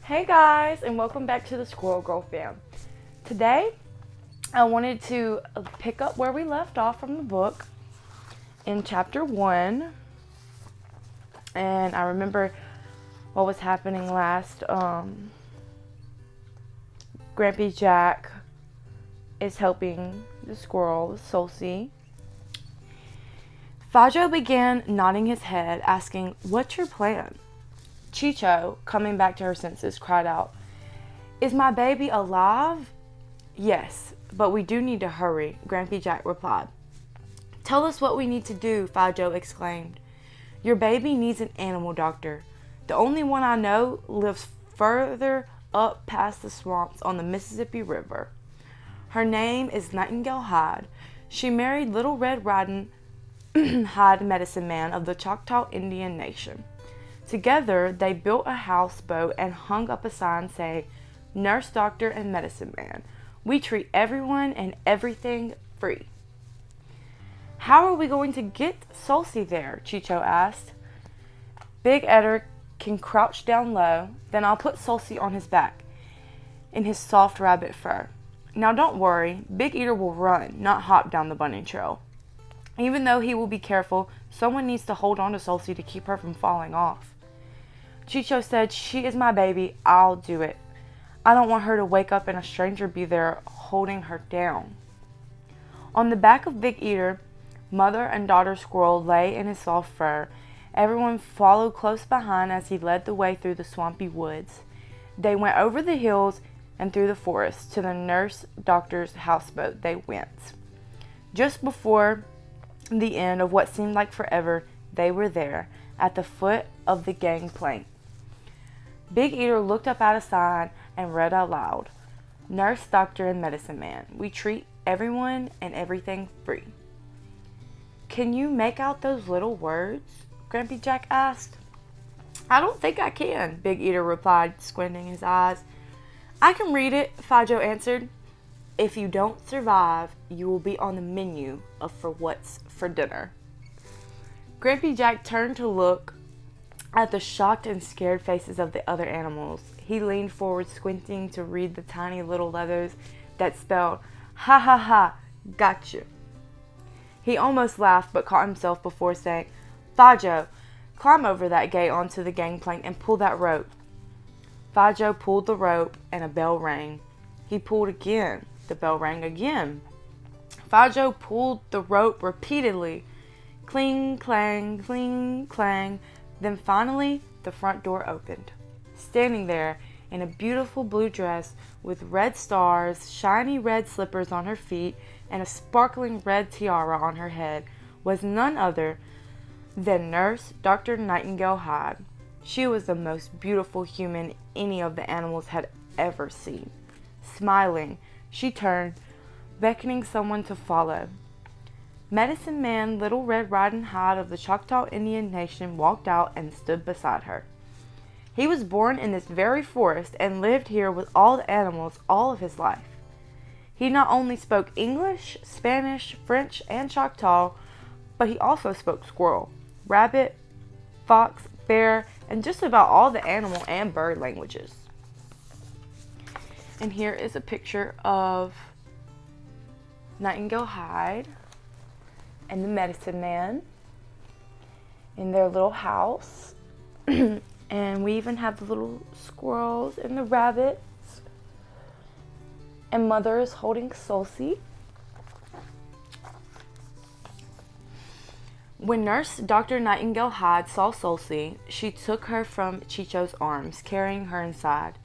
Hey guys, and welcome back to the Squirrel Girl fam. Today, I wanted to pick up where we left off from the book in chapter 1. And I remember what was happening last. Grampy Jack is helping the squirrel, Solcy. Fajo began nodding his head, asking, "What's your plan?" Chicho, coming back to her senses, cried out, "Is my baby alive?" "Yes, but we do need to hurry," Grampy Jack replied. "Tell us what we need to do," Fajo exclaimed. "Your baby needs an animal doctor. The only one I know lives further up past the swamps on the Mississippi River. Her name is Nightingale Hyde. She married Little Red Riding Hood Medicine Man of the Choctaw Indian Nation. Together, they built a houseboat and hung up a sign saying, 'Nurse, Doctor, and Medicine Man. We treat everyone and everything free.'" "How are we going to get Solcy there?" Chicho asked. "Big Edder can crouch down low, then I'll put Solcy on his back in his soft rabbit fur. Now don't worry, Big Eater will run, not hop down the bunny trail. Even though he will be careful, someone needs to hold on to Solcy to keep her from falling off." Chicho said, "She is my baby. I'll do it. I don't want her to wake up and a stranger be there holding her down." On the back of Big Eater, mother and daughter squirrel lay in his soft fur. Everyone followed close behind as he led the way through the swampy woods. They went over the hills and through the forest. To the nurse doctor's houseboat they went. Just before the end of what seemed like forever, they were there, at the foot of the gangplank. Big Eater looked up at a sign and read aloud, "Nurse, Doctor, and Medicine Man. We treat everyone and everything free." "Can you make out those little words?" Grampy Jack asked. "I don't think I can," Big Eater replied, squinting his eyes. "I can read it," Fajo answered. "If you don't survive, you will be on the menu for what's for dinner." Grampy Jack turned to look at the shocked and scared faces of the other animals. He leaned forward, squinting to read the tiny little letters that spelled, "Ha ha ha, gotcha." He almost laughed, but caught himself before saying, "Fajo, climb over that gate onto the gangplank and pull that rope." Fajo pulled the rope, and a bell rang. He pulled again. The bell rang again. Fajo pulled the rope repeatedly. Cling, clang, cling, clang. Then finally, the front door opened. Standing there, in a beautiful blue dress with red stars, shiny red slippers on her feet, and a sparkling red tiara on her head, was none other than Nurse Dr. Nightingale Hyde. She was the most beautiful human any of the animals had ever seen. Smiling, she turned, beckoning someone to follow. Medicine Man Little Red Riding Hood of the Choctaw Indian Nation walked out and stood beside her. He was born in this very forest and lived here with all the animals all of his life. He not only spoke English, Spanish, French, and Choctaw, but he also spoke squirrel, rabbit, fox, bear, and just about all the animal and bird languages. And here is a picture of Nightingale Hyde and the Medicine Man in their little house. And we even have the little squirrels and the rabbits. And Mother is holding Solcy. When Nurse Dr. Nightingale Hyde saw Solcy, she took her from Chicho's arms, carrying her inside.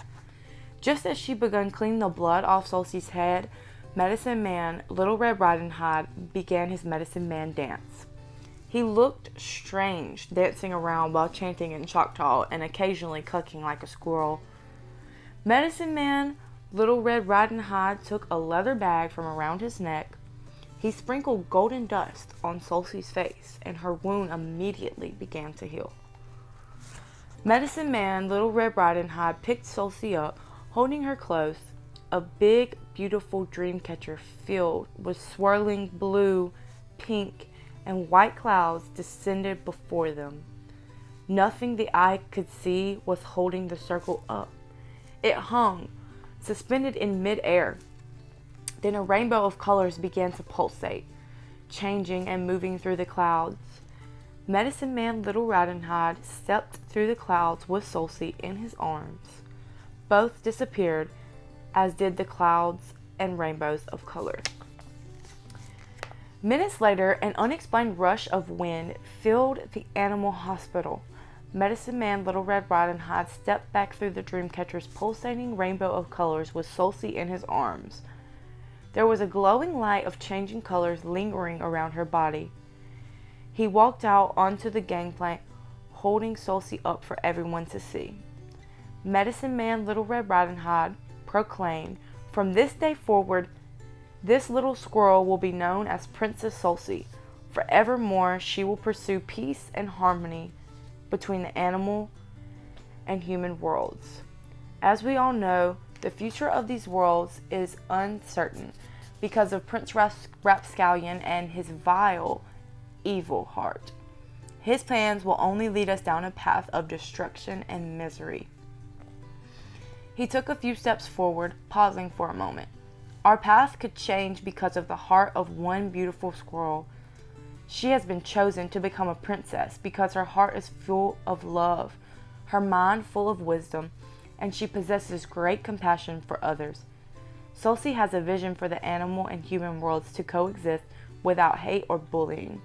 Just as she began cleaning the blood off Solcy's head, Medicine Man Little Red Riding Hood began his Medicine Man dance. He looked strange, dancing around while chanting in Choctaw and occasionally clucking like a squirrel. Medicine Man Little Red Riding Hood took a leather bag from around his neck. He sprinkled golden dust on Solcy's face, and her wound immediately began to heal. Medicine Man Little Red Riding Hood picked Solcy up, holding her close. A big, beautiful dream catcher filled with swirling blue, pink, and white clouds descended before them. Nothing the eye could see was holding the circle up. It hung, suspended in midair. Then a rainbow of colors began to pulsate, changing and moving through the clouds. Medicine Man Little Riding Hood stepped through the clouds with Solcy in his arms. Both disappeared, as did the clouds and rainbows of color. Minutes later, an unexplained rush of wind filled the animal hospital. Medicine Man Little Red Riding Hood stepped back through the Dreamcatcher's pulsating rainbow of colors with Solcy in his arms. There was a glowing light of changing colors lingering around her body. He walked out onto the gangplank, holding Solcy up for everyone to see. Medicine Man Little Red Riding Hood proclaimed, "From this day forward, this little squirrel will be known as Princess Solcy. Forevermore, she will pursue peace and harmony between the animal and human worlds." As we all know, the future of these worlds is uncertain because of Prince Rapscallion and his vile, evil heart. His plans will only lead us down a path of destruction and misery. He took a few steps forward, pausing for a moment. Our path could change because of the heart of one beautiful squirrel. She has been chosen to become a princess because her heart is full of love, her mind full of wisdom, and she possesses great compassion for others. Solcy has a vision for the animal and human worlds to coexist without hate or bullying.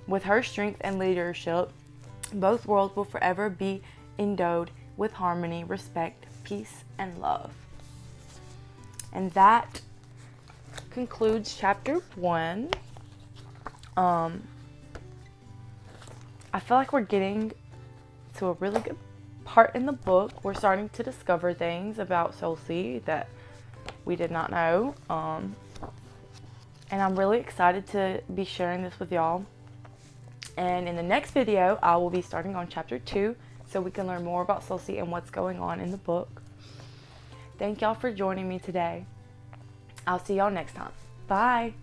With her strength and leadership, both worlds will forever be endowed with harmony, respect, peace, and love. And that concludes chapter 1. I feel like we're getting to a really good part in the book. We're starting to discover things about Solcy that we did not know. And I'm really excited to be sharing this with y'all. And in the next video, I will be starting on chapter 2 so we can learn more about Solcy and what's going on in the book. Thank y'all for joining me today. I'll see y'all next time. Bye.